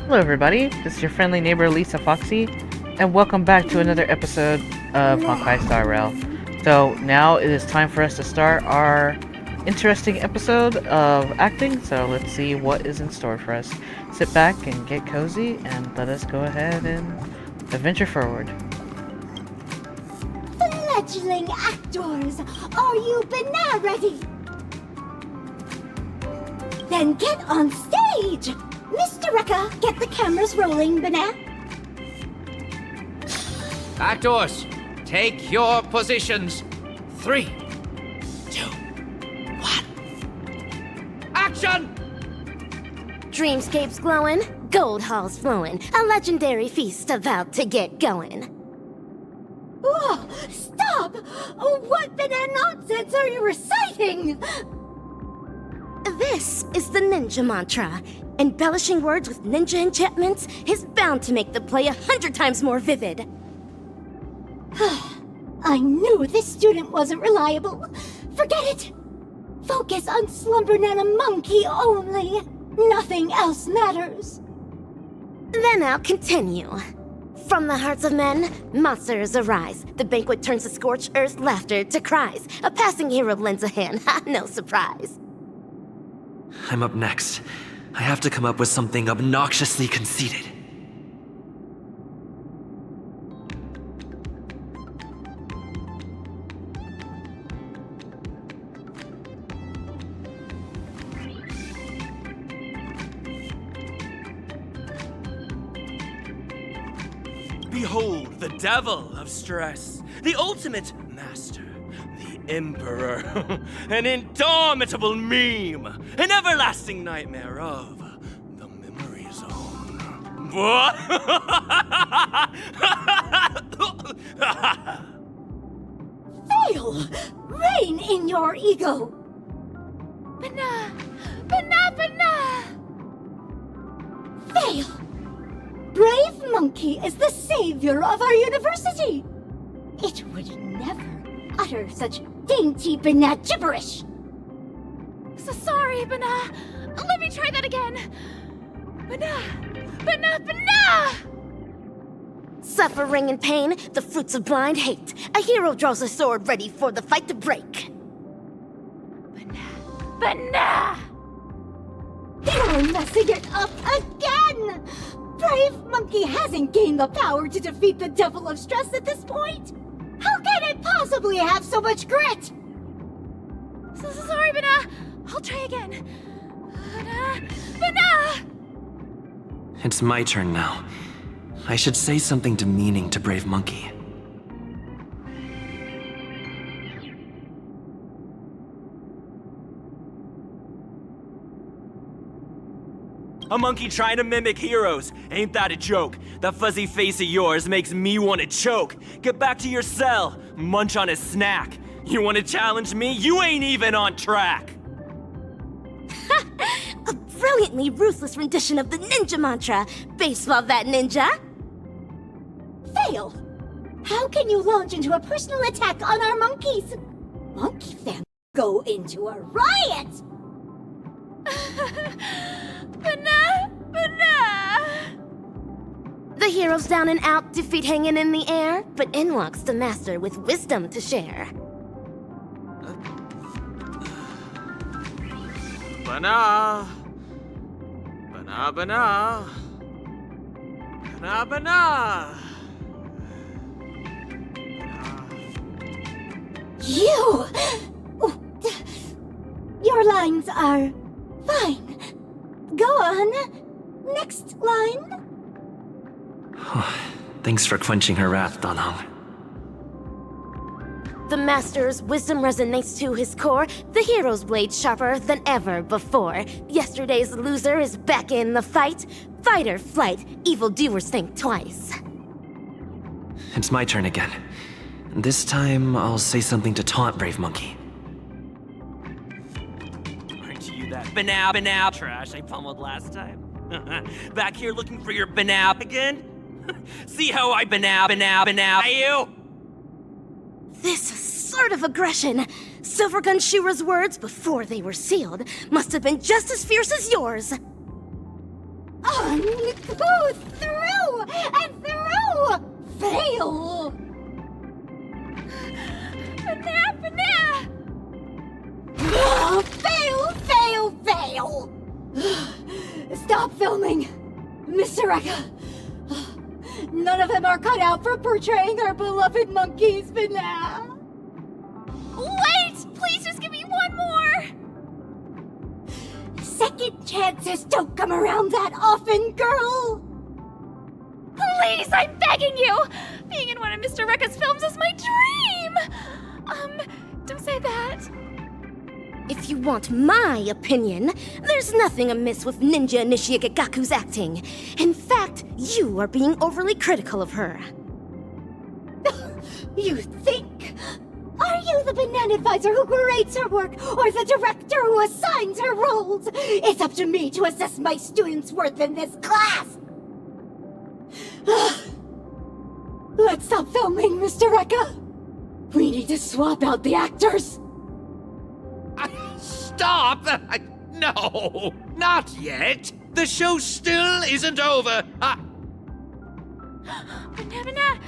Hello everybody, this is your friendly neighbor Lisa Foxy, and welcome back to another episode of Honkai Star Rail. So now it is time for us to start our interesting episode of acting, so let's see what is in store for us. Sit back and get cozy, and let us go ahead and adventure forward. Fledgling actors, are you banana ready? Then get on stage! Mr. Rekka, get the cameras rolling, Banana. Actors, take your positions. 3, 2, 1. Action! Dreamscapes glowing, gold halls flowing, a legendary feast about to get going. Oh, stop! Oh, what banana nonsense are you reciting? This is the ninja mantra. Embellishing words with ninja enchantments is bound to make the play 100 times more vivid. I knew this student wasn't reliable. Forget it! Focus on Slumber Nana Monkey only. Nothing else matters. Then I'll continue. From the hearts of men, monsters arise. The banquet turns to scorched earth, laughter to cries. A passing hero lends a hand, no surprise. I'm up next. I have to come up with something obnoxiously conceited. Behold the devil of stress, the ultimate master, the emperor, an indomitable meme, an everlasting nightmare of the memory zone. What? Fail! Rein in your ego! Banana! Banana! Banana! Fail! Brave Monkey is the savior of our university! It would never utter such dainty banana gibberish! So sorry, Banana. Let me try that again. Banana! Banana! Banana! Suffering and pain, the fruits of blind hate. A hero draws a sword ready for the fight to break. Banana! Banana! You're messing it up again! Brave Monkey hasn't gained the power to defeat the devil of stress at this point! How can it possibly have so much grit? So sorry, Banana. I'll try again. Banana! Banana! It's my turn now. I should say something demeaning to Brave Monkey. A monkey trying to mimic heroes. Ain't that a joke? That fuzzy face of yours makes me want to choke. Get back to your cell. Munch on a snack. You want to challenge me? You ain't even on track. A brilliantly ruthless rendition of the ninja mantra. Baseball that ninja. Fail! How can you launch into a personal attack on our monkeys? Monkey fam go into a riot! Banana! Banana! The hero's down and out, defeat hanging in the air, but in walks the master with wisdom to share. Banana. Banana, banana. Banana, banana. You! Your lines are fine. Go on. Next line. Thanks for quenching her wrath, Danhong. The master's wisdom resonates to his core. The hero's blade sharper than ever before. Yesterday's loser is back in the fight. Fight or flight, evildoers think twice. It's my turn again. This time, I'll say something to taunt Brave Monkey. Aren't you that banana trash I pummeled last time? Back here looking for your banana again? See how I banana you? This sort of aggression. Silvergun Shura's words, before they were sealed, must have been just as fierce as yours. on, go through and through! Fail! Banana! Oh, fail! Stop filming! Mr. Rekka! None of them are cut out for portraying our beloved monkeys, Banana! Wait! Please just give me one more! Second chances don't come around that often, girl! Please, I'm begging you! Being in one of Mr. Rekka's films is my dream! Don't say that. If you want my opinion, there's nothing amiss with Ninja Initiate Gaku's acting. In fact, you are being overly critical of her. You think? Are you the banana advisor who grades her work, or the director who assigns her roles? It's up to me to assess my students' worth in this class! Let's stop filming, Mr. Rekka! We need to swap out the actors! Stop! No, not yet. The show still isn't over. Banana!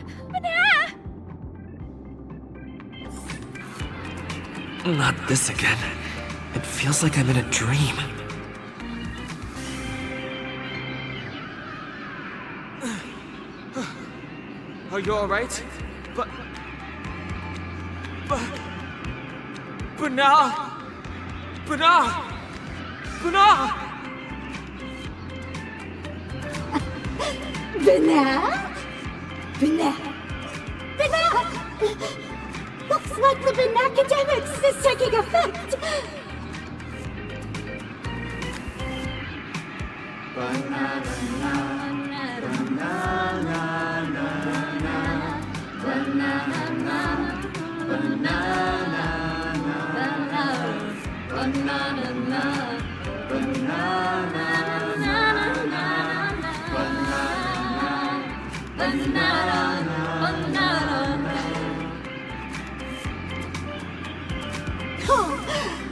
Not this again. It feels like I'm in a dream. Are you alright? But now... Banana! Looks like the Banacademics is taking effect! Oh,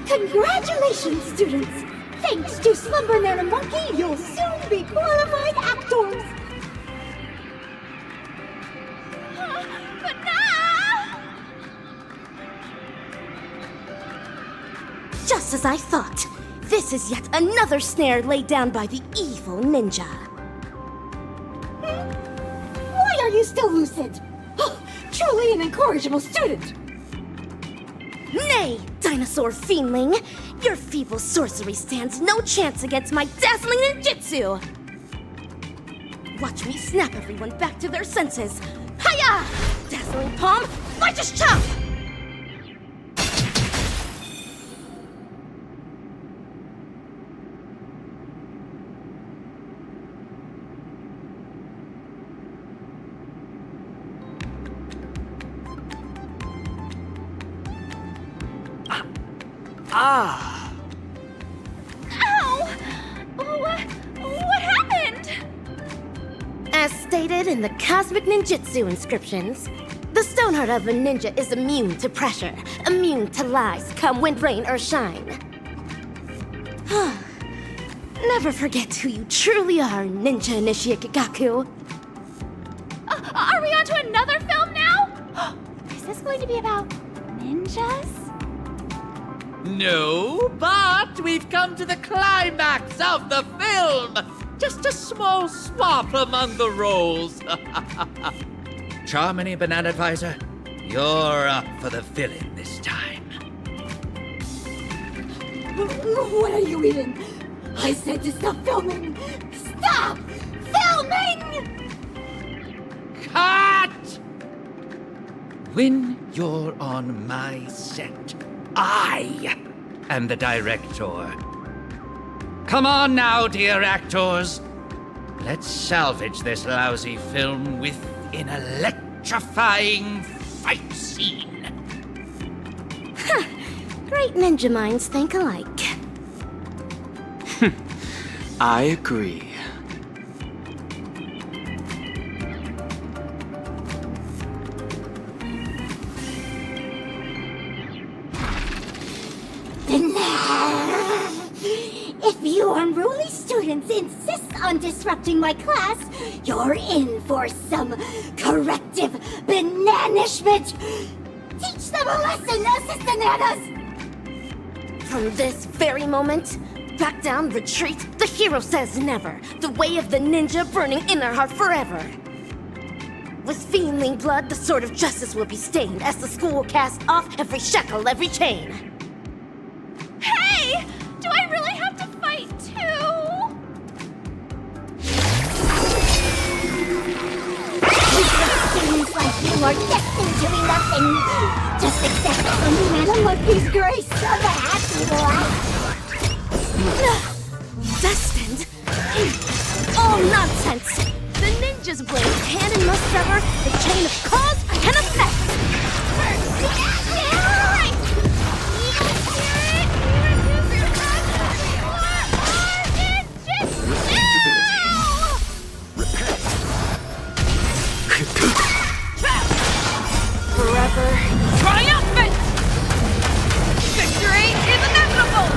congratulations, students! Thanks to Slumber Nana Monkey, you'll soon be qualified actors! Just as I thought, this is yet another snare laid down by the evil ninja. Why are you still lucid? Oh, truly an incorrigible student! Nay, dinosaur fiendling! Your feeble sorcery stands no chance against my dazzling ninjutsu! Watch me snap everyone back to their senses! Hiya! Dazzling palm, righteous chop! Ah! Ow! What happened? As stated in the Cosmic Ninjutsu inscriptions, the Stoneheart of a ninja is immune to pressure, immune to lies, come wind, rain, or shine. Never forget who you truly are, Ninja Initiate Gaku. Are we on to another film now? Is this going to be about ninjas? No, but we've come to the climax of the film. Just a small swap among the roles. Charmony, Banana Advisor, you're up for the villain this time. What are you eating? I said to stop filming! Stop filming! Cut! When you're on my set, I am the director. Come on now, dear actors. Let's salvage this lousy film with an electrifying fight scene. Great ninja minds think alike. I agree. If you unruly students insist on disrupting my class, you're in for some corrective bananishment! Teach them a lesson, Assistananas! From this very moment, back down, retreat, the hero says never. The way of the ninja burning in her heart forever. With fiendling blood, the sword of justice will be stained as the school casts off every shackle, every chain. Hey! Do I really have to fight too? Seems like you are destined to be nothing. Just accept the Madam Monkey's grace of the happy life. Destined? All nonsense! The ninja's blade can and must sever the chain of cause and effect! Forever triumphant! Victory is inevitable!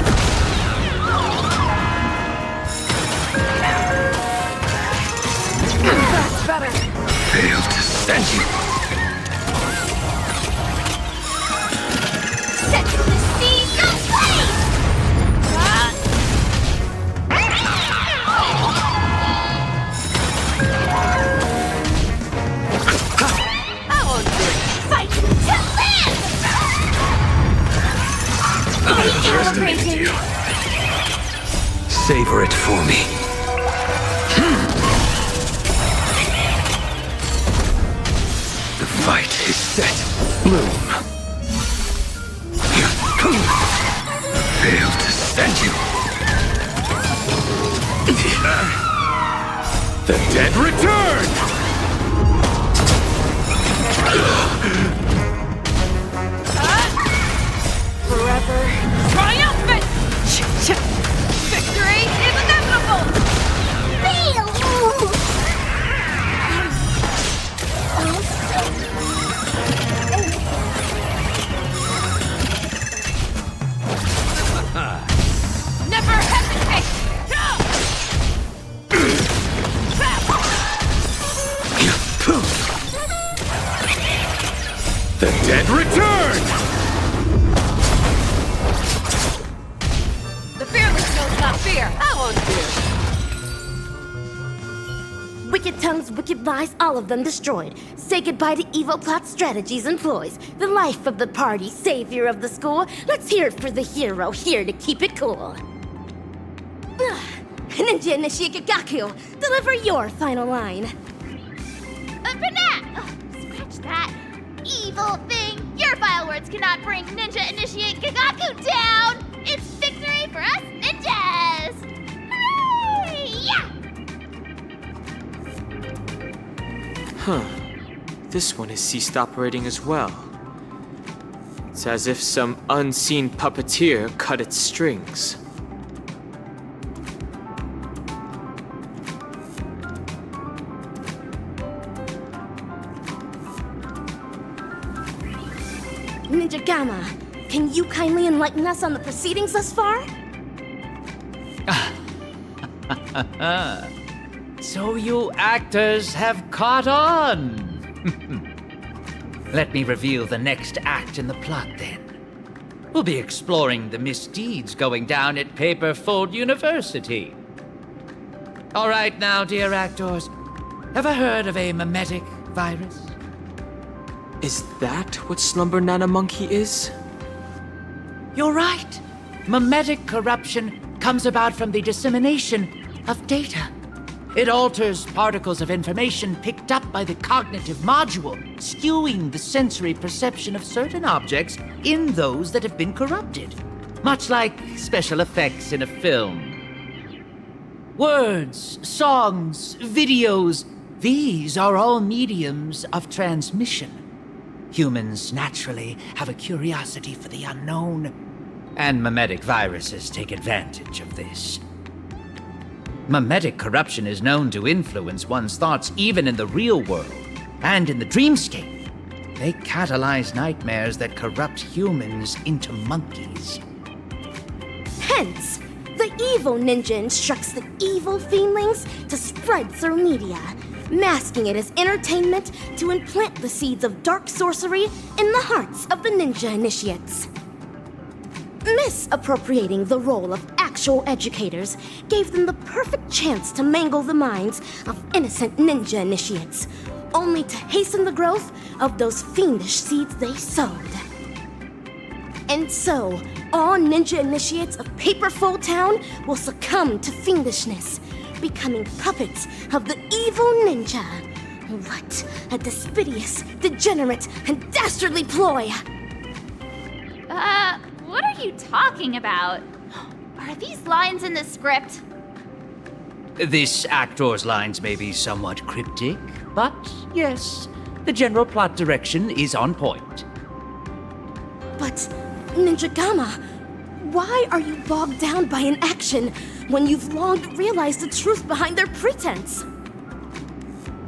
That's better! Failed to send you. Set the seas ablaze! Fight to live! Underestimated you. Savor it for me. The fight is set. Bloom. Failed to send you. The dead return! Forever triumphant! Victory is inevitable! Never hesitate! The dead return! The fearless knows not fear. I won't fear. Wicked tongues, wicked lies, all of them destroyed. Say goodbye to evil plot strategies and ploys. The life of the party, savior of the school. Let's hear it for the hero, here to keep it cool. Ninja Nishikagaku, deliver your final line. Banat! Scratch that. Evil thing! Your vile words cannot bring Ninja Initiate Gagaku down! It's victory for us ninjas! Hooray! Yeah! Huh. This one has ceased operating as well. It's as if some unseen puppeteer cut its strings. Ninja Gamma, can you kindly enlighten us on the proceedings thus far? So you actors have caught on! Let me reveal the next act in the plot then. We'll be exploring the misdeeds going down at Paperfold University. All right now, dear actors, ever heard of a mimetic virus? Is that what Slumber Nana Monkey is? You're right. Mimetic corruption comes about from the dissemination of data. It alters particles of information picked up by the cognitive module, skewing the sensory perception of certain objects in those that have been corrupted. Much like special effects in a film. Words, songs, videos, these are all mediums of transmission. Humans naturally have a curiosity for the unknown, and mimetic viruses take advantage of this. Mimetic corruption is known to influence one's thoughts even in the real world, and in the dreamscape. They catalyze nightmares that corrupt humans into monkeys. Hence, The evil ninja instructs the evil fiendlings to spread through media, masking it as entertainment to implant the seeds of dark sorcery in the hearts of the ninja initiates. Misappropriating the role of actual educators gave them the perfect chance to mangle the minds of innocent ninja initiates, only to hasten the growth of those fiendish seeds they sowed. And so, all ninja initiates of Paperfold Town will succumb to fiendishness, becoming puppets of the evil ninja. What a despicable, degenerate, and dastardly ploy! What are you talking about? Are these lines in the script? This actor's lines may be somewhat cryptic, but yes, the general plot direction is on point. But, Ninja Gamma, why are you bogged down by an action when you've long realized the truth behind their pretense?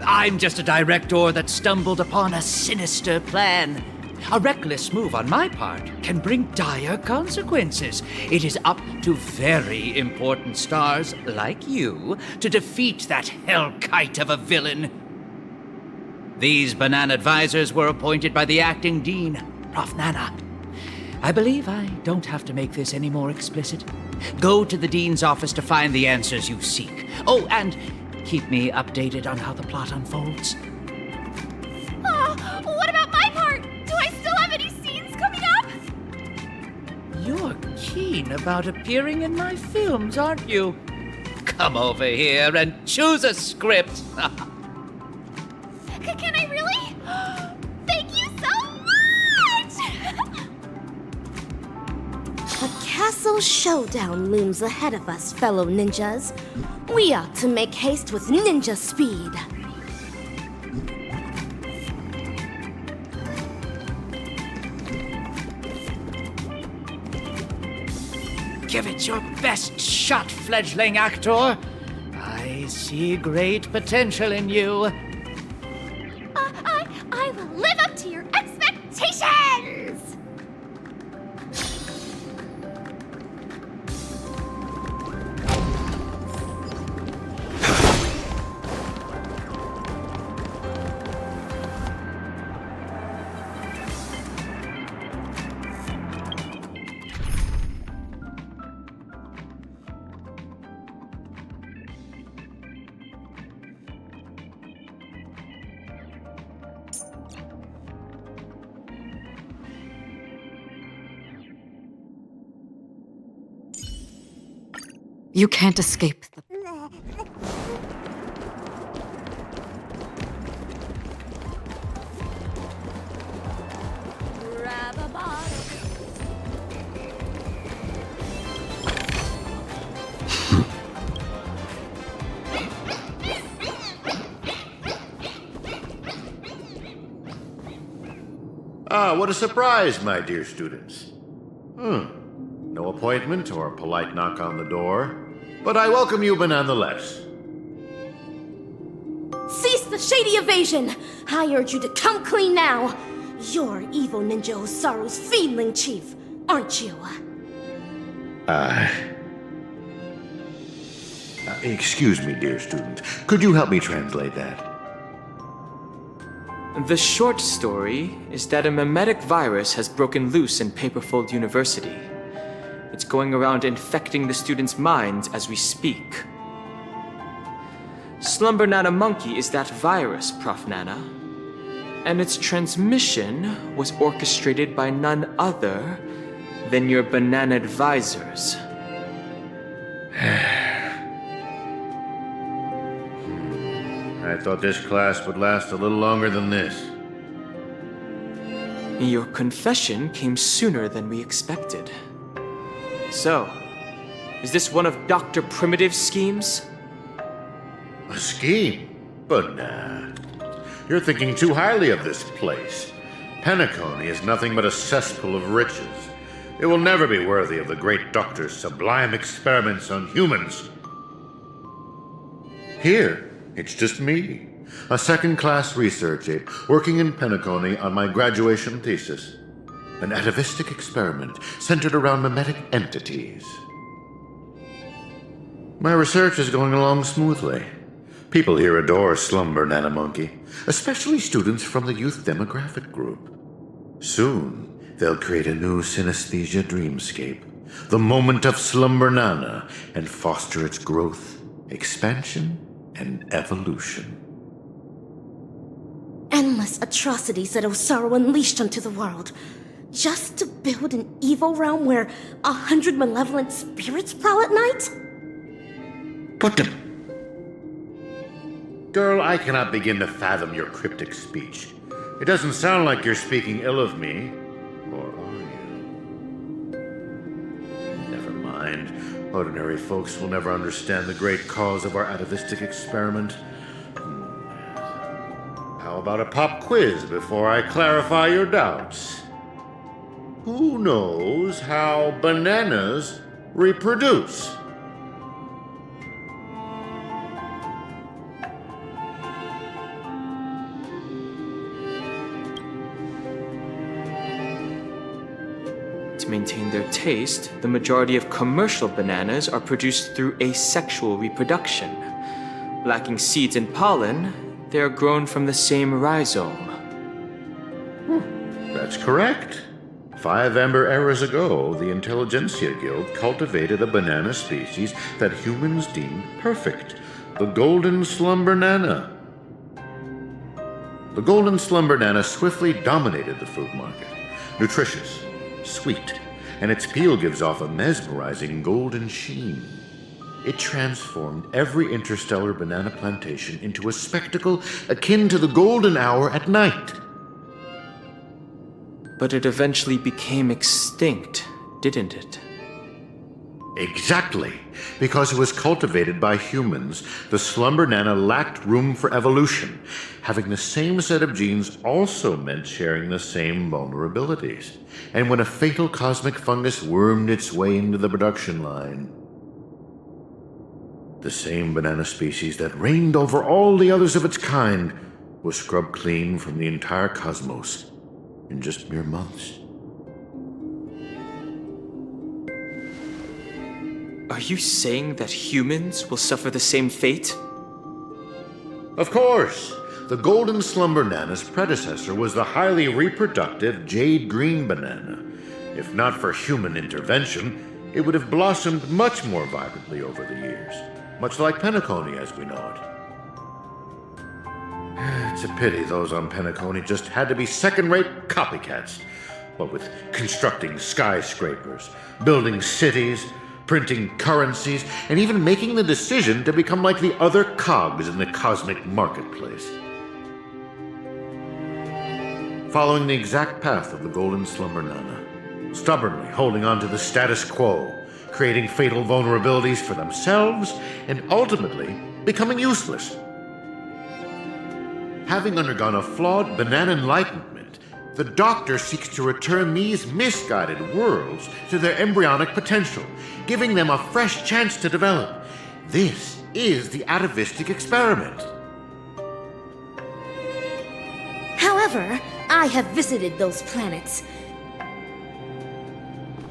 I'm just a director that stumbled upon a sinister plan. A reckless move on my part can bring dire consequences. It is up to very important stars like you to defeat that hellkite of a villain. These banana advisors were appointed by the acting dean, Prof. Nana. I believe I don't have to make this any more explicit. Go to the dean's office to find the answers you seek. Oh, and keep me updated on how the plot unfolds. What about my part? Do I still have any scenes coming up? You're keen about appearing in my films, aren't you? Come over here and choose a script. Can I really? Thank you so much! A castle showdown looms ahead of us, fellow ninjas. We ought to make haste with ninja speed. Give it your best shot, fledgling actor. I see great potential in you. I will live up to your expectations! You can't escape the... Grab a bottle. Ah, what a surprise, my dear students. No appointment or polite knock on the door, but I welcome you nonetheless. Cease the shady evasion! I urge you to come clean now! You're evil Ninja Osaru's fiendling chief, aren't you? Excuse me, dear student. Could you help me translate that? The short story is that a mimetic virus has broken loose in Paperfold University. It's going around infecting the students' minds as we speak. Slumber Nana Monkey is that virus, Prof. Nana. And its transmission was orchestrated by none other than your banana advisors. I thought this class would last a little longer than this. Your confession came sooner than we expected. So, is this one of Dr. Primitive's schemes? A scheme? But nah. You're thinking too highly of this place. Penacony is nothing but a cesspool of riches. It will never be worthy of the great doctor's sublime experiments on humans. Here, it's just me, a second-class research aide working in Penacony on my graduation thesis. An atavistic experiment centered around mimetic entities. My research is going along smoothly. People here adore Slumber Nana Monkey, especially students from the youth demographic group. Soon, they'll create a new synesthesia dreamscape, the moment of Slumber Nana, and foster its growth, expansion, and evolution. Endless atrocities that Osaru unleashed onto the world, just to build an evil realm where 100 malevolent spirits prowl at night? Put them. Girl, I cannot begin to fathom your cryptic speech. It doesn't sound like you're speaking ill of me. Or are you? Never mind. Ordinary folks will never understand the great cause of our atavistic experiment. How about a pop quiz before I clarify your doubts? Who knows how bananas reproduce? To maintain their taste, the majority of commercial bananas are produced through asexual reproduction. Lacking seeds and pollen, they are grown from the same rhizome. That's correct. 5 Amber Eras ago, the Intelligentsia Guild cultivated a banana species that humans deemed perfect, the Golden Slumber Nana. The Golden Slumber Nana swiftly dominated the food market. Nutritious, sweet, and its peel gives off a mesmerizing golden sheen. It transformed every interstellar banana plantation into a spectacle akin to the golden hour at night. But it eventually became extinct, didn't it? Exactly. Because it was cultivated by humans, the Slumber Nana lacked room for evolution. Having the same set of genes also meant sharing the same vulnerabilities. And when a fatal cosmic fungus wormed its way into the production line, the same banana species that reigned over all the others of its kind was scrubbed clean from the entire cosmos in just mere months. Are you saying that humans will suffer the same fate? Of course! The Golden Slumber Nana's predecessor was the highly reproductive Jade Green Banana. If not for human intervention, it would have blossomed much more vibrantly over the years, much like Penacony as we know it. It's a pity those on Penacony just had to be second-rate copycats. What with constructing skyscrapers, building cities, printing currencies, and even making the decision to become like the other cogs in the cosmic marketplace. Following the exact path of the Golden Slumber Nana, stubbornly holding on to the status quo, creating fatal vulnerabilities for themselves, and ultimately becoming useless. Having undergone a flawed banana enlightenment, the Doctor seeks to return these misguided worlds to their embryonic potential, giving them a fresh chance to develop. This is the atavistic experiment. However, I have visited those planets.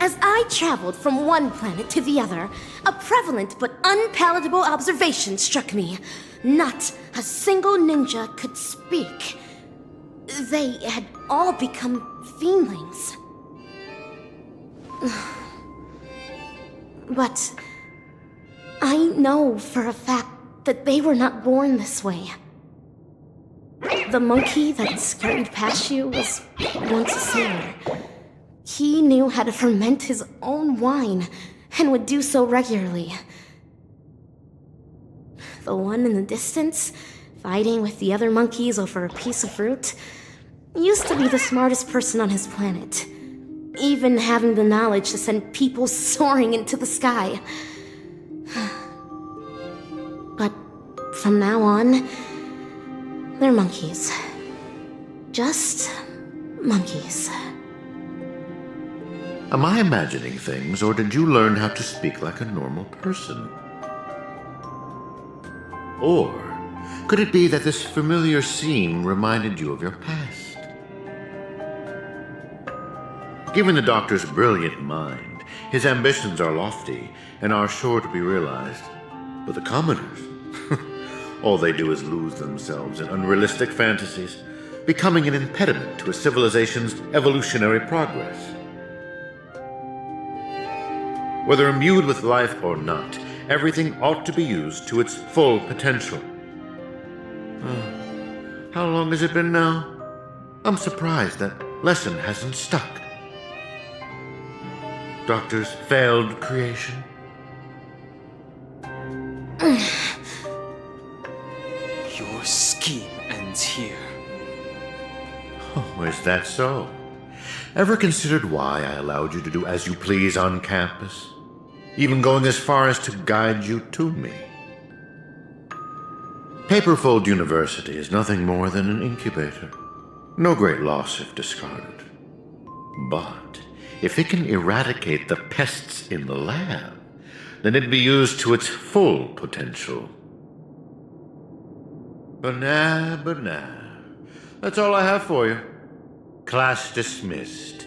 As I traveled from one planet to the other, a prevalent but unpalatable observation struck me. Not a single ninja could speak. They had all become fiendlings. But I know for a fact that they were not born this way. The monkey that scurried past you was once a sailor. He knew how to ferment his own wine, and would do so regularly. The one in the distance, fighting with the other monkeys over a piece of fruit, used to be the smartest person on his planet, even having the knowledge to send people soaring into the sky. But from now on, they're monkeys. Just monkeys. Am I imagining things, or did you learn how to speak like a normal person? Or could it be that this familiar scene reminded you of your past? Given the Doctor's brilliant mind, his ambitions are lofty and are sure to be realized. But the commoners, all they do is lose themselves in unrealistic fantasies, becoming an impediment to a civilization's evolutionary progress. Whether imbued with life or not, everything ought to be used to its full potential. How long has it been now? I'm surprised that lesson hasn't stuck. Doctor's failed creation? Your scheme ends here. Oh, is that so? Ever considered why I allowed you to do as you please on campus? Even going as far as to guide you to me? Paperfold University is nothing more than an incubator. No great loss if discarded. But if it can eradicate the pests in the lab, then it'd be used to its full potential. But nah. That's all I have for you. Class dismissed.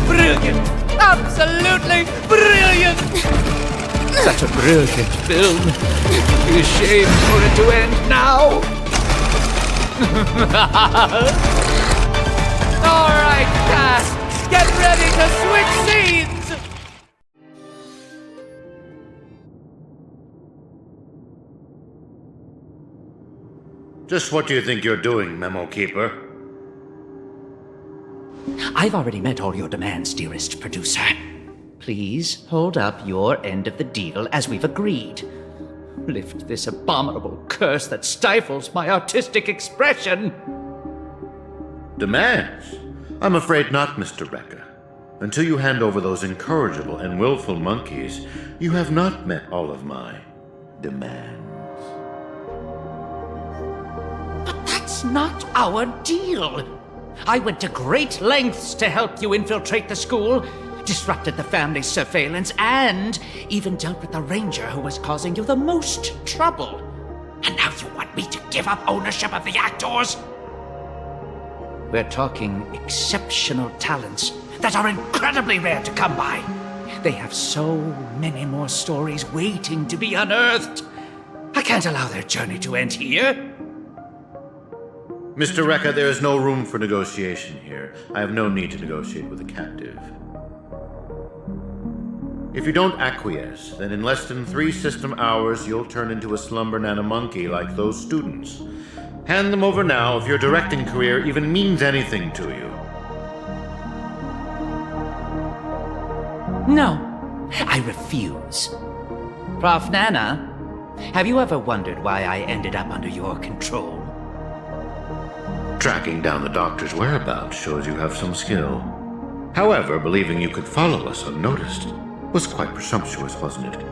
Brilliant! Absolutely brilliant! Such a brilliant film. It'd be a shame for it to end now. All right, cast, get ready to switch scenes! Just what do you think you're doing, Memo Keeper? I've already met all your demands, dearest producer. Please hold up your end of the deal as we've agreed. Lift this abominable curse that stifles my artistic expression. Demands? I'm afraid not, Mr. Rekka. Until you hand over those incorrigible and willful monkeys, you have not met all of my demands. But that's not our deal. I went to great lengths to help you infiltrate the school, disrupted the family's surveillance, and even dealt with the ranger who was causing you the most trouble. And now you want me to give up ownership of the actors? We're talking exceptional talents that are incredibly rare to come by. They have so many more stories waiting to be unearthed. I can't allow their journey to end here. Mr. Rekka, there is no room for negotiation here. I have no need to negotiate with a captive. If you don't acquiesce, then in less than 3 system hours, you'll turn into a slumber nana monkey like those students. Hand them over now if your directing career even means anything to you. No, I refuse. Prof. Nana, have you ever wondered why I ended up under your control? Tracking down the doctor's whereabouts shows you have some skill. However, believing you could follow us unnoticed was quite presumptuous, wasn't it?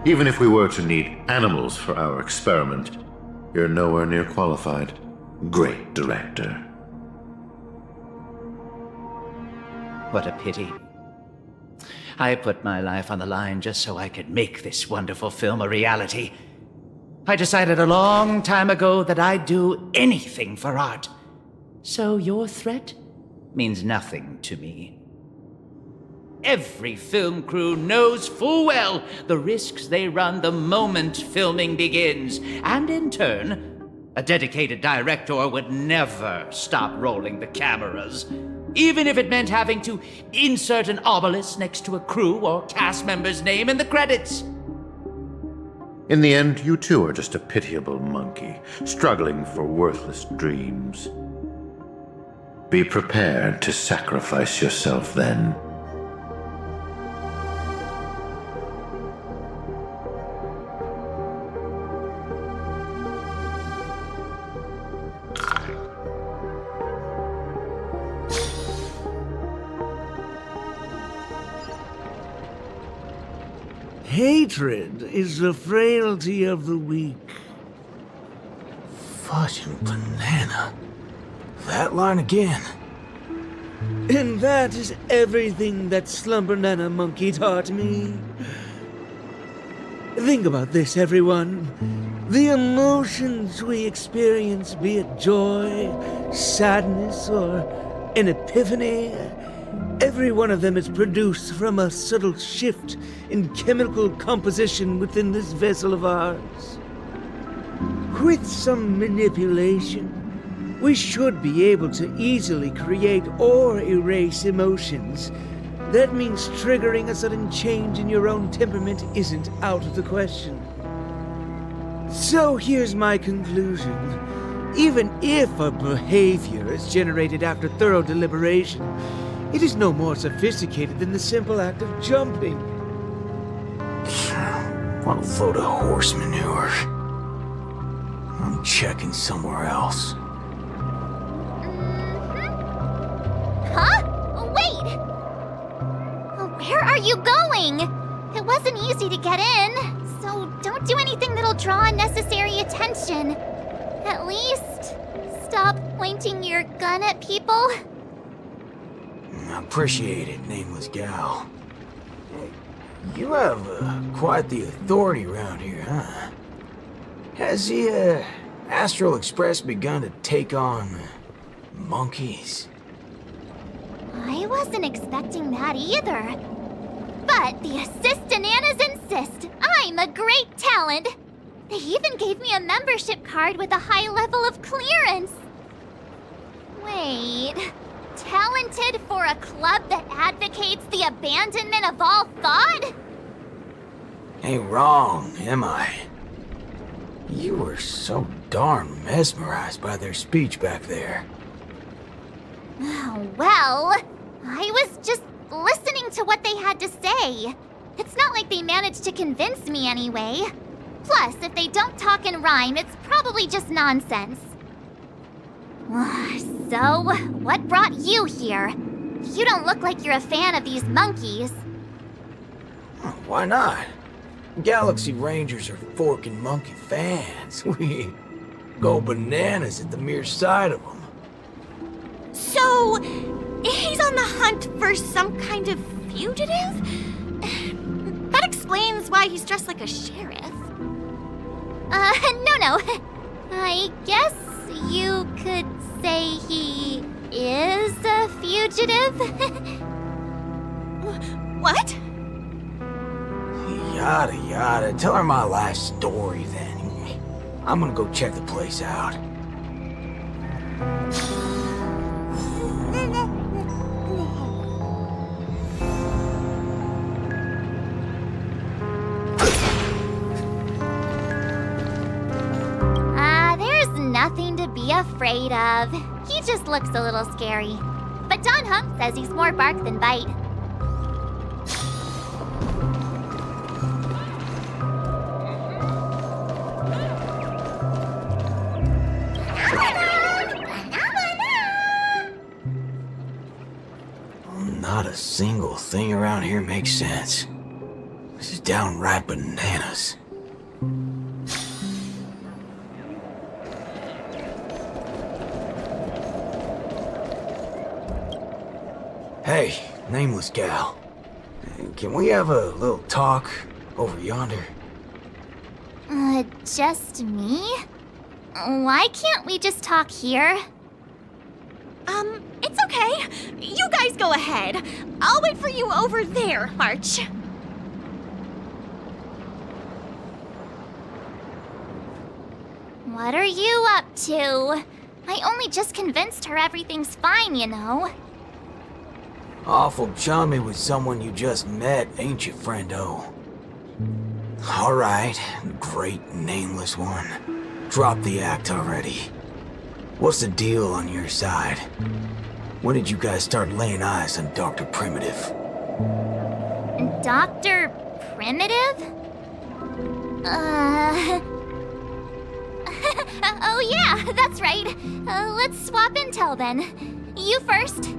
Even if we were to need animals for our experiment, you're nowhere near qualified. Great director. What a pity. I put my life on the line just so I could make this wonderful film a reality. I decided a long time ago that I'd do anything for art. So your threat means nothing to me. Every film crew knows full well the risks they run the moment filming begins. And in turn, a dedicated director would never stop rolling the cameras. Even if it meant having to insert an obelisk next to a crew or cast member's name in the credits. In the end, you too are just a pitiable monkey, struggling for worthless dreams. Be prepared to sacrifice yourself then. Hatred is the frailty of the weak. Fudging banana. That line again. And that is everything that Slumber Nana Monkey taught me. Think about this, everyone. The emotions we experience, be it joy, sadness, or an epiphany, every one of them is produced from a subtle shift in chemical composition within this vessel of ours. With some manipulation, we should be able to easily create or erase emotions. That means triggering a sudden change in your own temperament isn't out of the question. So here's my conclusion. Even if a behavior is generated after thorough deliberation, it is no more sophisticated than the simple act of jumping. What a load of horse manure. I'm checking somewhere else. Huh? Wait! Where are you going? It wasn't easy to get in, so don't do anything that'll draw unnecessary attention. At least, stop pointing your gun at people. I appreciate it, nameless gal. You have quite the authority around here, huh? Has the Astral Express begun to take on monkeys? I wasn't expecting that either. But the Assistananas insist I'm a great talent. They even gave me a membership card with a high level of clearance. Wait, talented for a club that advocates the abandonment of all thought? Ain't wrong, am I? You were so darn mesmerized by their speech back there. Oh, well, I was just listening to what they had to say. It's not like they managed to convince me anyway. Plus, if they don't talk and rhyme, it's probably just nonsense. So, what brought you here? You don't look like you're a fan of these monkeys. Why not? Galaxy Rangers are forking monkey fans. We go bananas at the mere sight of them. So, he's on the hunt for some kind of fugitive? That explains why he's dressed like a sheriff. No. I guess you could say he is a fugitive? What? Yada yada. Tell her my life story then. I'm gonna go check the place out. There's nothing to be afraid of. He just looks a little scary. But Don Hunk says he's more bark than bite. Not a single thing around here makes sense. This is downright bananas. Hey, nameless gal. Can we have a little talk over yonder? Just me? Why can't we just talk here? It's okay. You guys go ahead. I'll wait for you over there, March. What are you up to? I only just convinced her everything's fine, you know. Awful chummy with someone you just met, ain't you, friendo? Alright, great nameless one. Drop the act already. What's the deal on your side? When did you guys start laying eyes on Dr. Primitive? Dr. Primitive? Oh yeah, that's right. Let's swap intel then. You first.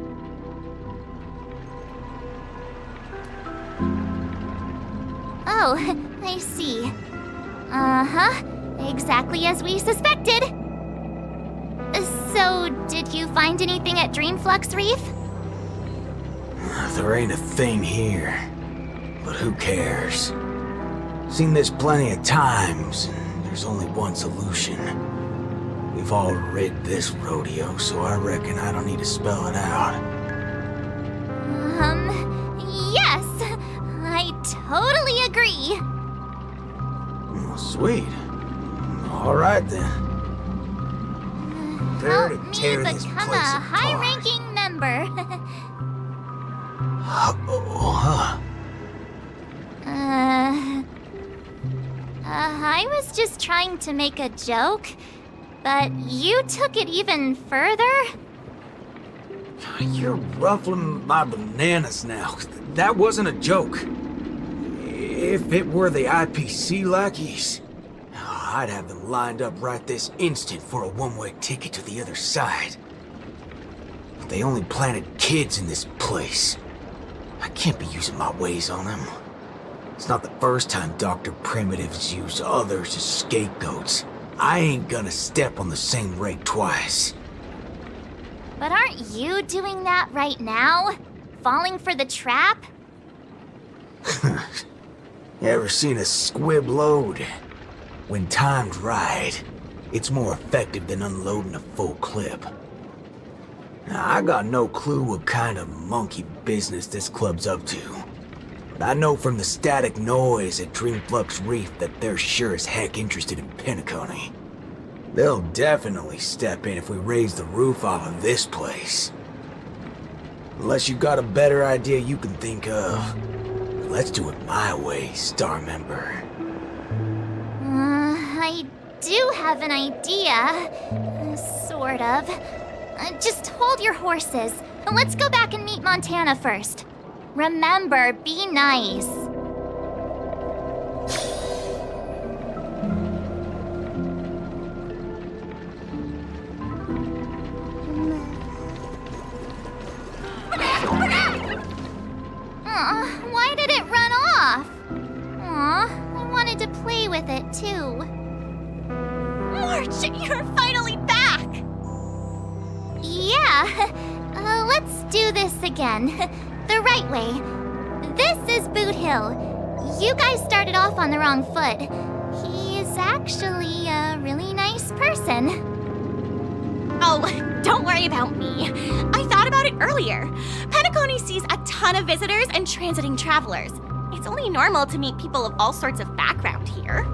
Oh, I see. Uh-huh. Exactly as we suspected. So, did you find anything at Dreamflux Reef? There ain't a thing here. But who cares? Seen this plenty of times, and there's only one solution. We've all rid this rodeo, so I reckon I don't need to spell it out. Yes. I totally agree. Oh, sweet. Alright then. Prepare to tear this place Become a high-ranking member. I was just trying to make a joke, but you took it even further? You're ruffling my bananas now. That wasn't a joke. If it were the IPC lackeys, I'd have them lined up right this instant for a one-way ticket to the other side. But they only planted kids in this place. I can't be using my ways on them. It's not the first time Dr. Primitive's used others as scapegoats. I ain't gonna step on the same rake twice. But aren't you doing that right now? Falling for the trap? Ever seen a squib load? When timed right, it's more effective than unloading a full clip. Now, I got no clue what kind of monkey business this club's up to. But I know from the static noise at Dreamflux Reef that they're sure as heck interested in Penacony. They'll definitely step in if we raise the roof off of this place. Unless you got a better idea you can think of. Let's do it my way, Star Member. I do have an idea. Sort of. Just hold your horses. Let's go back and meet Montana first. Remember, be nice. Why did it run off? I wanted to play with it too. March, you're finally back! Yeah, let's do this again. The right way. This is Boot Hill. You guys started off on the wrong foot. He's actually a really nice person. Oh, don't worry about me. I thought about it earlier. Penacony sees a ton of visitors and transiting travelers. It's only normal to meet people of all sorts of background here.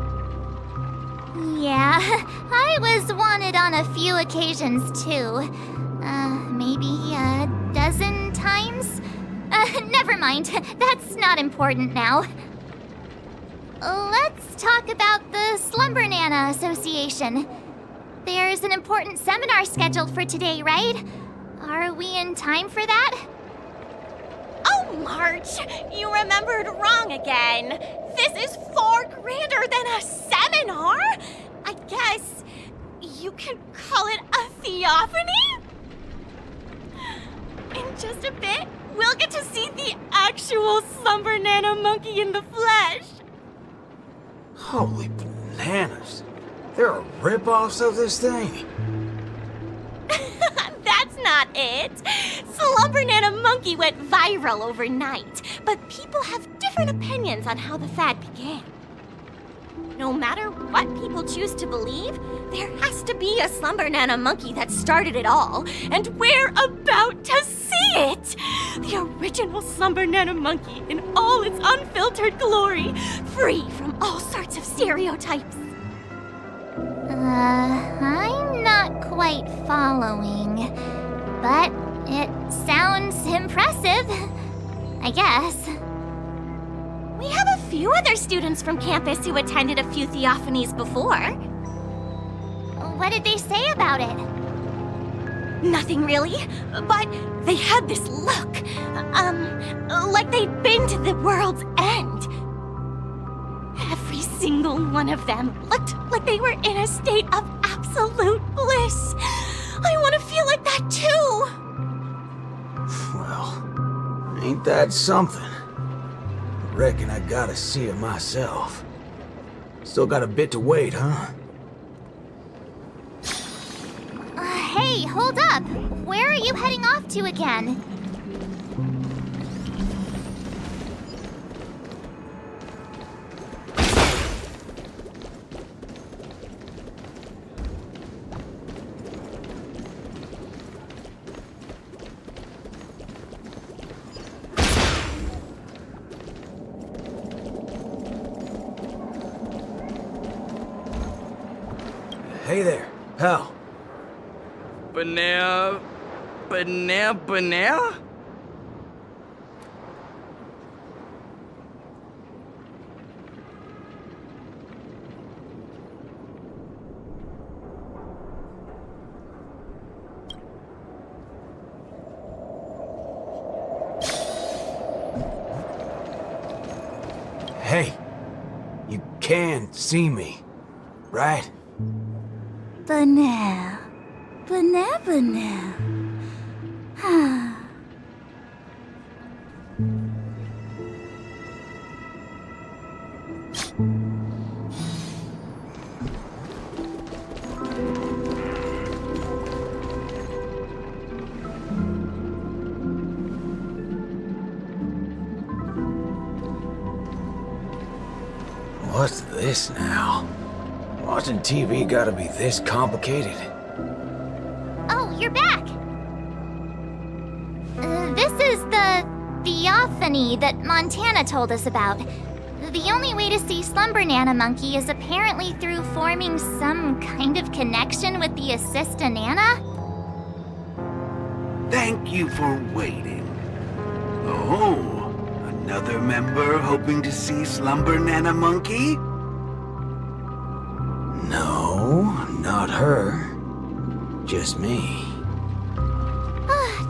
Yeah, I was wanted on a few occasions too. Maybe a dozen times? Never mind. That's not important now. Let's talk about the Slumber Nana Association. There's an important seminar scheduled for today, right? Are we in time for that? Oh, March! You remembered wrong again. This is far grander than a seminar. I guess you can call it a theophany? In just a bit, we'll get to see the actual Slumber Nana monkey in the flesh. Holy bananas. There are rip-offs of this thing. That's not it. Slumber Nana monkey went viral overnight, but people have different opinions on how the fad began. No matter what people choose to believe, there has to be a Slumber Nana monkey that started it all, and we're about to see it! The original Slumber Nana monkey in all its unfiltered glory, free from all sorts of stereotypes. I'm not quite following, but it sounds impressive, I guess. We have a few other students from campus who attended a few theophanies before. What did they say about it? Nothing really, but they had this look, like they'd been to the world's end. Every single one of them looked like they were in a state of absolute bliss. I want to feel like that too. Well, ain't that something? Reckon I gotta see it myself. Still got a bit to wait, huh? Hey, to again. Hey there, pal. Banana? Hey, you can see me, right? Banana. What's this now? Watching TV gotta be this complicated? Oh, you're back! This is the theophany that Montana told us about. The only way to see Slumber Nana Monkey is apparently through forming some kind of connection with the Assista Nana? Thank you for waiting. Oh, another member hoping to see Slumber Nana Monkey? No, not her. Just me.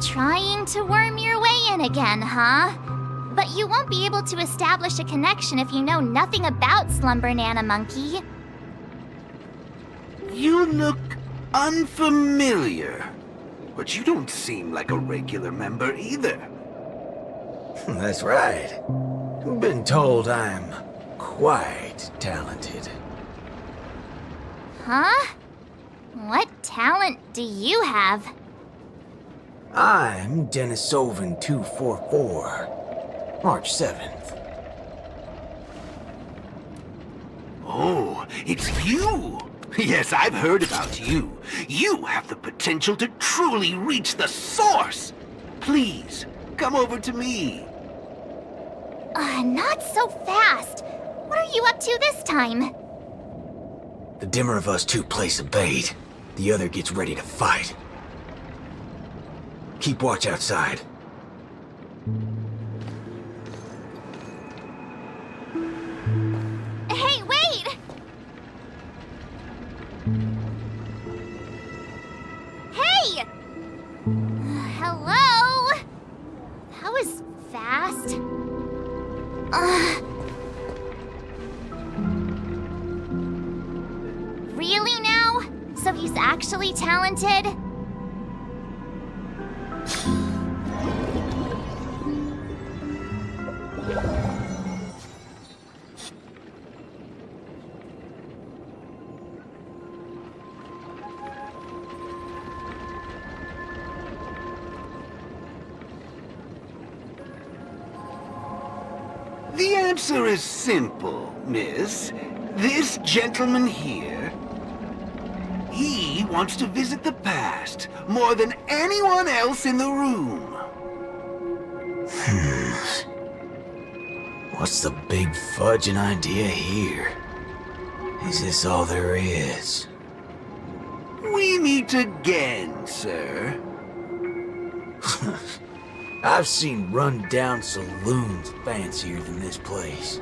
Trying to worm your way in again, huh? But you won't be able to establish a connection if you know nothing about Slumber Nana Monkey. You look unfamiliar, but you don't seem like a regular member either. That's right. Been told I'm quite talented. Huh? What talent do you have? I'm Denisovan 244, March 7th. Oh, it's you! Yes, I've heard about you. You have the potential to truly reach the source! Please, come over to me. Not so fast. What are you up to this time? The dimmer of us two plays a bait. The other gets ready to fight. Keep watch outside. Hey, wait! Hey! Hello? That was fast. Really now? So he's actually talented? The answer is simple, miss. This gentleman here, he wants to visit the past more than anyone else in the room. What's the big fudging idea here? Is this all there is? We meet again, sir. I've seen run-down saloons fancier than this place.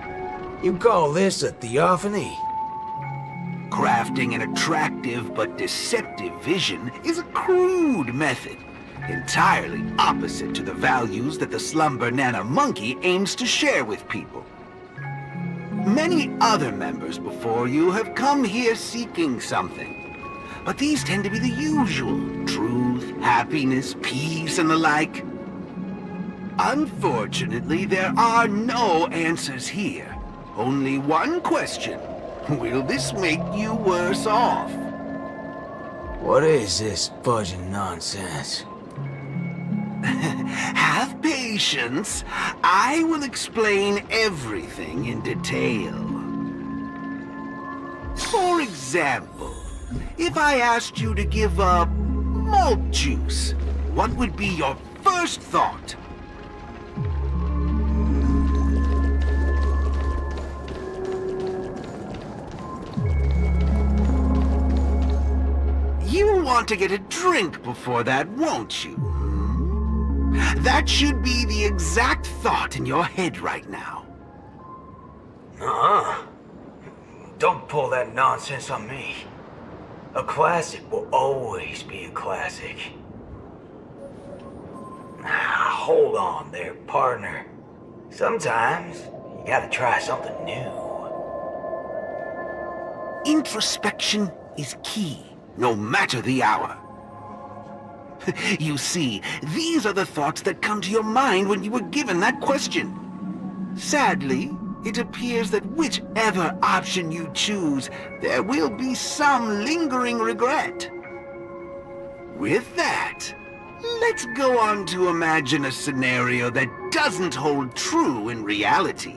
You call this a theophany? Crafting an attractive but deceptive vision is a crude method, entirely opposite to the values that the Slumber Nana Monkey aims to share with people. Many other members before you have come here seeking something, but these tend to be the usual: truth, happiness, peace, and the like. Unfortunately, there are no answers here. Only one question. Will this make you worse off? What is this fudging nonsense? patience, I will explain everything in detail. For example, if I asked you to give up malt juice, what would be your first thought? You want to get a drink before that, won't you? That should be the exact thought in your head right now. Nuh-uh. Don't pull that nonsense on me. A classic will always be a classic. Hold on there, partner. Sometimes you gotta try something new. Introspection is key, no matter the hour. You see, these are the thoughts that come to your mind when you were given that question. Sadly, it appears that whichever option you choose, there will be some lingering regret. With that, let's go on to imagine a scenario that doesn't hold true in reality.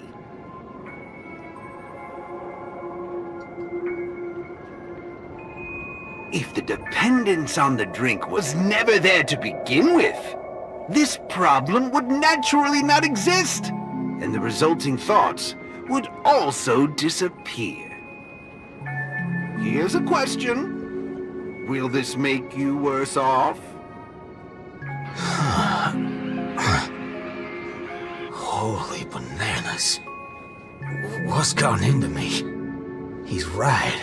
If the dependence on the drink was never there to begin with, this problem would naturally not exist, and the resulting thoughts would also disappear. Here's a question. Will this make you worse off? Holy bananas. What's gotten into me? He's right.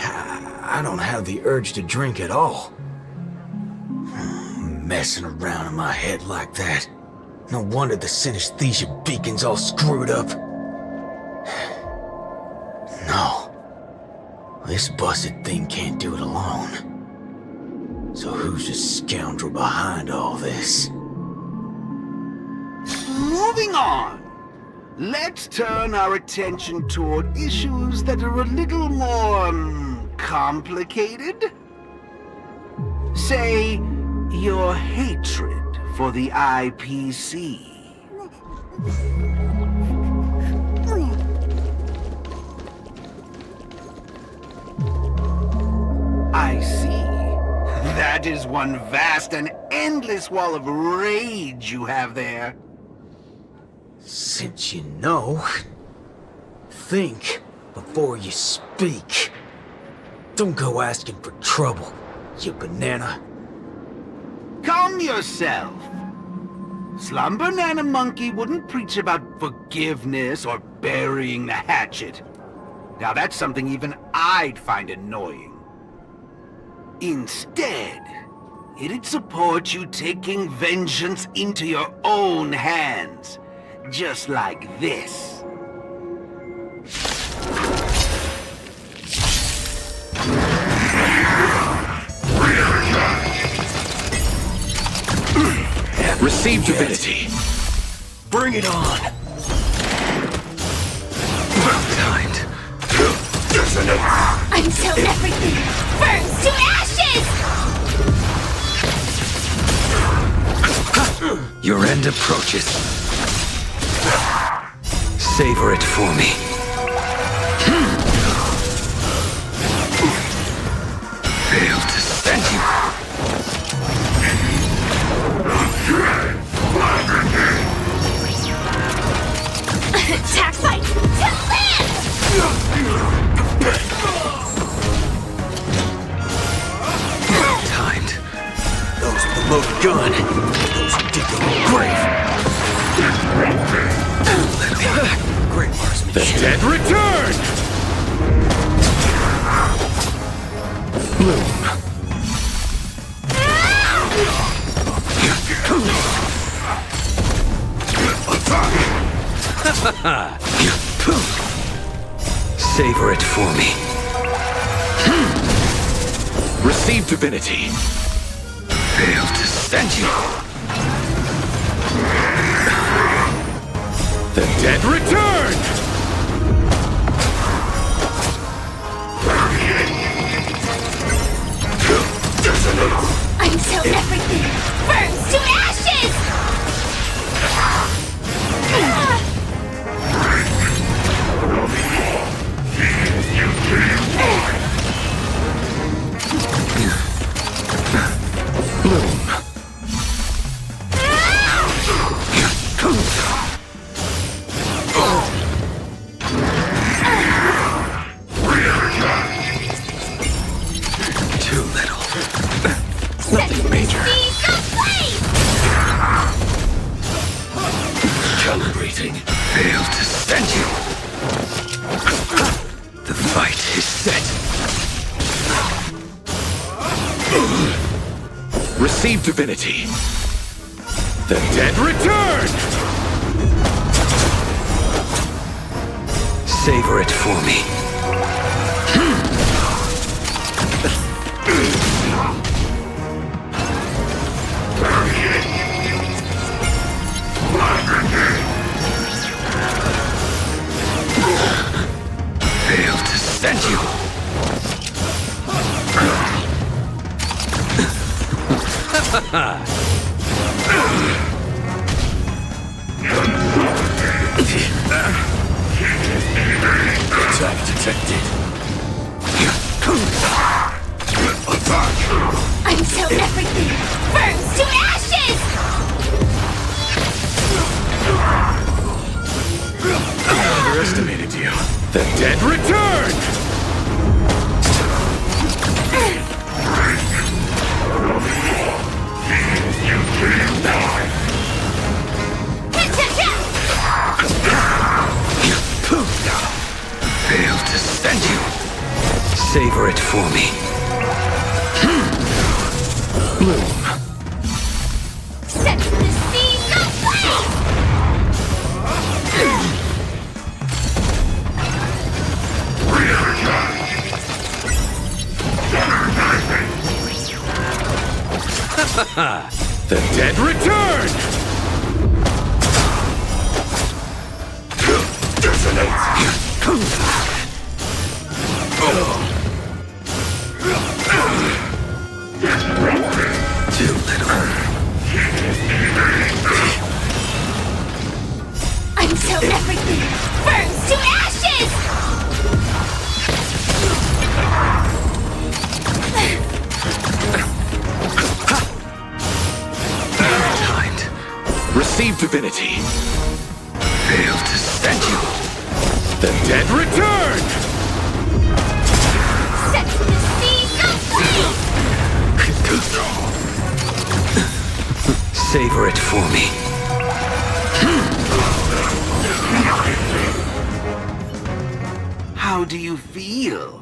I don't have the urge to drink at all. Messing around in my head like that. No wonder the synesthesia beacon's all screwed up. No. This busted thing can't do it alone. So who's the scoundrel behind all this? Moving on. Let's turn our attention toward issues that are a little more complicated. Say, your hatred for the IPC. I see. That is one vast and endless wall of rage you have there. Since you know, think before you speak. Don't go asking for trouble, you banana. Calm yourself. Slumber Nana Monkey wouldn't preach about forgiveness or burying the hatchet. Now that's something even I'd find annoying. Instead, it'd support you taking vengeance into your own hands. Just like this. Receive divinity. Bring it on. Timed. Until everything burns to ashes! Your end approaches. Savor it for me. Failed to send you. Attack fight to land! Timed. Those with the loaded gun. Those who dig their own grave. Great marksmanship. The dead return! Bloom. Savor it for me. Receive divinity. Failed to send you. The dead return! Until everything burns to ashes! Calibrating. Failed to send you. The fight is set. Receive divinity. The dead return! Savor it for me. Failed to send you. Attack detected. Until everything burns to ashes! I underestimated you. The dead return! Failed to send you. Savor it for me. Bloom. Set the seeds ablaze! The dead return! Detonate! Too little. Until everything burns to ashes! Timed. Receive divinity. Failed to send you. The dead return! Set the seeds ablaze! Savor it for me. How do you feel?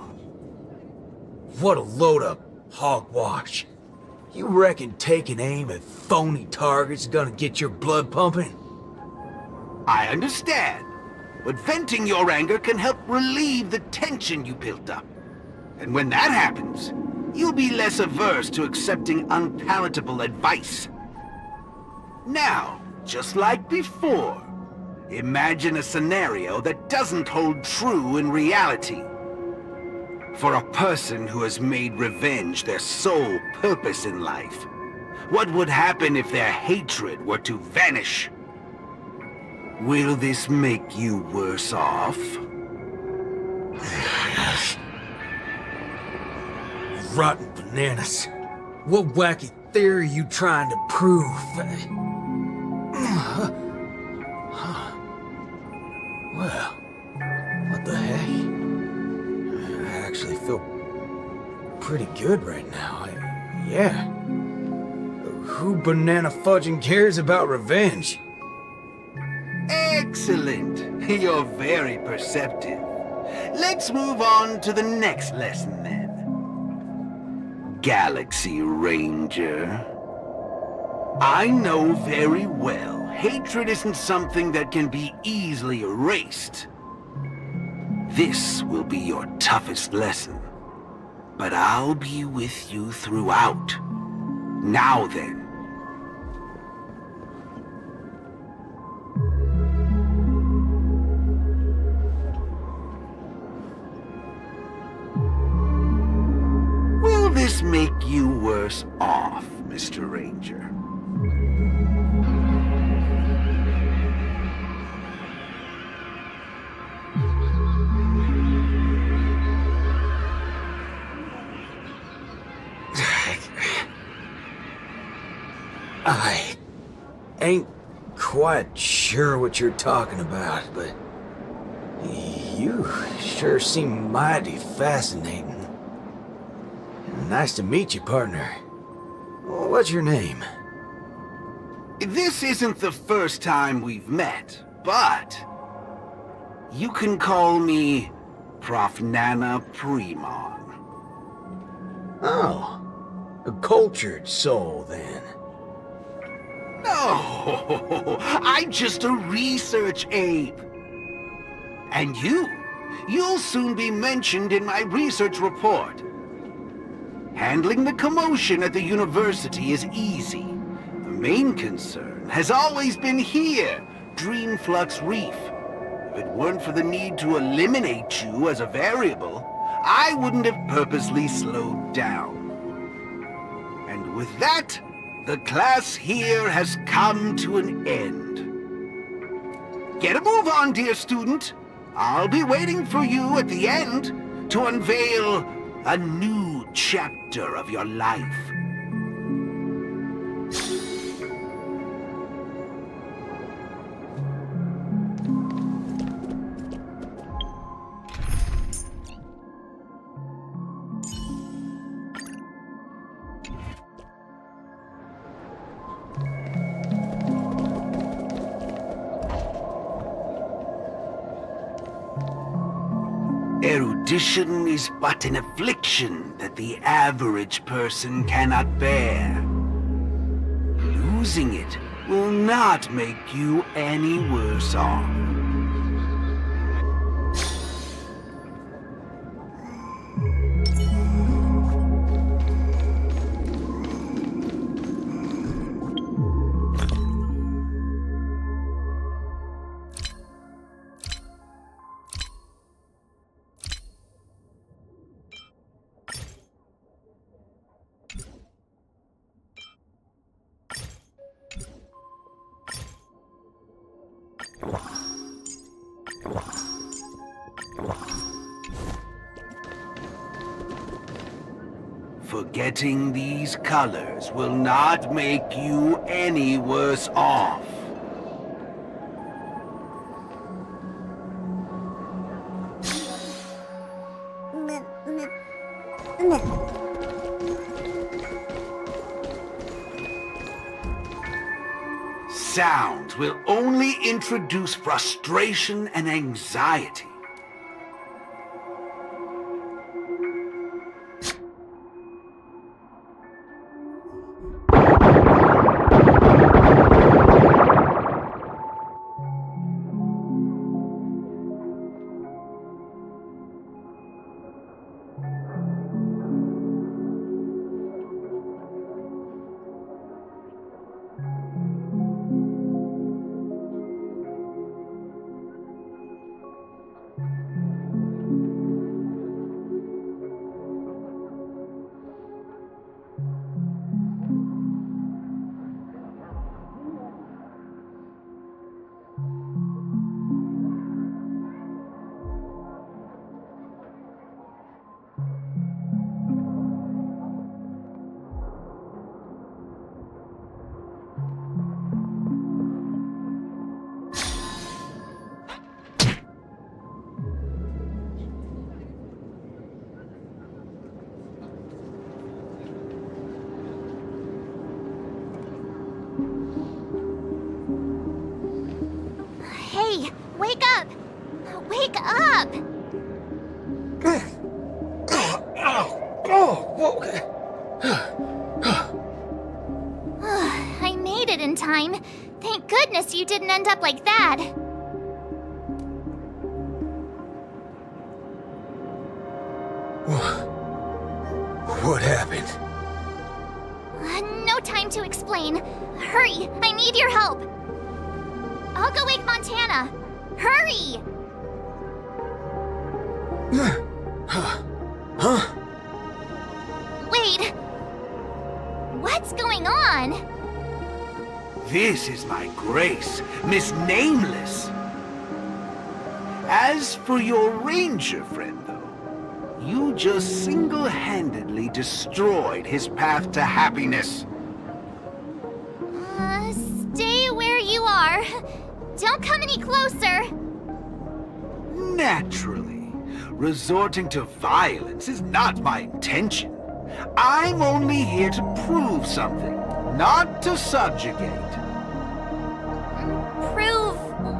What a load of hogwash. You reckon taking aim at phony targets is gonna get your blood pumping? I understand, but venting your anger can help relieve the tension you built up. And when that happens, you'll be less averse to accepting unpalatable advice. Now, just like before, imagine a scenario that doesn't hold true in reality. For a person who has made revenge their sole purpose in life, what would happen if their hatred were to vanish? Will this make you worse off? Rotten bananas. What wacky theory are you trying to prove? Well, what the heck? I actually feel pretty good right now. Yeah. Who banana fudging cares about revenge? Excellent. You're very perceptive. Let's move on to the next lesson then. Galaxy Ranger. I know very well hatred isn't something that can be easily erased. This will be your toughest lesson, but I'll be with you throughout. Now then. Will this make you worse off, Mr. Ranger? I ain't quite sure what you're talking about, but you sure seem mighty fascinating. Nice to meet you, partner. What's your name? This isn't the first time we've met, but you can call me Prof. Nana Premon. Oh, a cultured soul then. No, I'm just a research ape. And you'll soon be mentioned in my research report. Handling the commotion at the university is easy. The main concern has always been here, Dreamflux Reef. If it weren't for the need to eliminate you as a variable, I wouldn't have purposely slowed down. And with that, the class here has come to an end. Get a move on, dear student. I'll be waiting for you at the end to unveil a new chapter of your life. Erudition is but an affliction that the average person cannot bear. Losing it will not make you any worse off. Forgetting these colors will not make you any worse off. Sounds will only introduce frustration and anxiety. Hey, wake up! Wake up! I made it in time. Thank goodness you didn't end up like that. What happened? No time to explain. Hurry, I need your help. I'll go wake Montana. Hurry! Huh? Wait. What's going on? This is my grace, Miss Nameless. As for your ranger friend, though, you just single-handedly destroyed his path to happiness. Stay where you are. Don't come any closer. Naturally. Resorting to violence is not my intention. I'm only here to prove something, not to subjugate.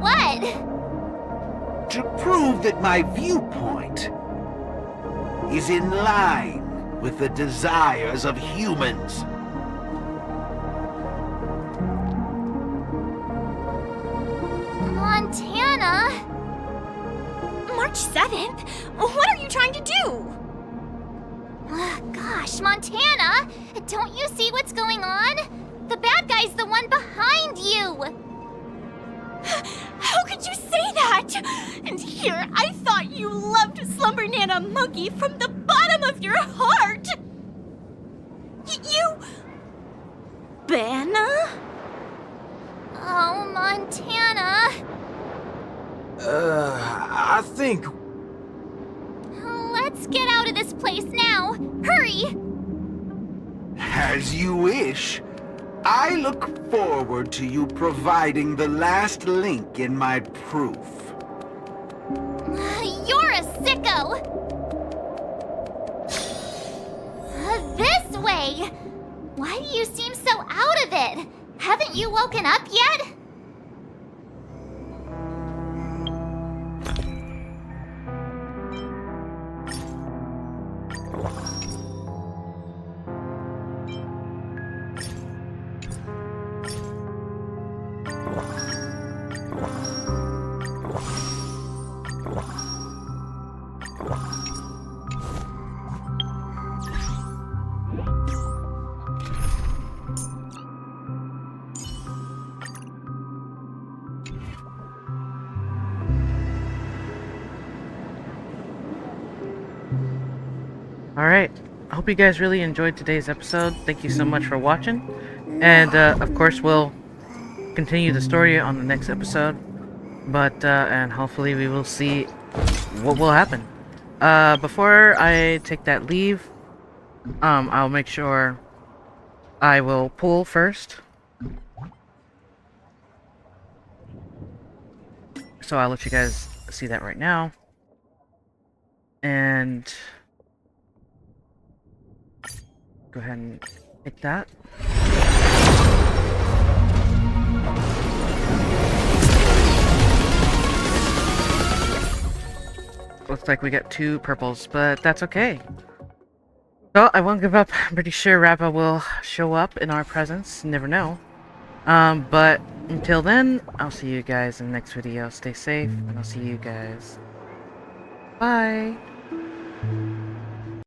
what? To prove that my viewpoint is in line with the desires of humans. Montana? March 7th? What are you trying to do? Gosh, Montana! Don't you see what's going on? The bad guy's the one behind you! How could you say that? And here, I thought you loved Slumber Nana Monkey from the bottom of your heart! You... Banna? Oh, Montana! I think... Let's get out of this place now! Hurry! As you wish. I look forward to you providing the last link in my proof. You're a sicko! This way! Why do you seem so out of it? Haven't you woken up yet? Alright, I hope you guys really enjoyed today's episode. Thank you so much for watching. And, of course, we'll continue the story on the next episode. But, and hopefully we will see what will happen. Before I take that leave, I'll make sure I will pull first. So I'll let you guys see that right now. And... go ahead and take that. Looks like we got 2 purples, but that's okay. So I won't give up. I'm pretty sure Rappa will show up in our presence. Never know. But until then, I'll see you guys in the next video. Stay safe, and I'll see you guys. Bye!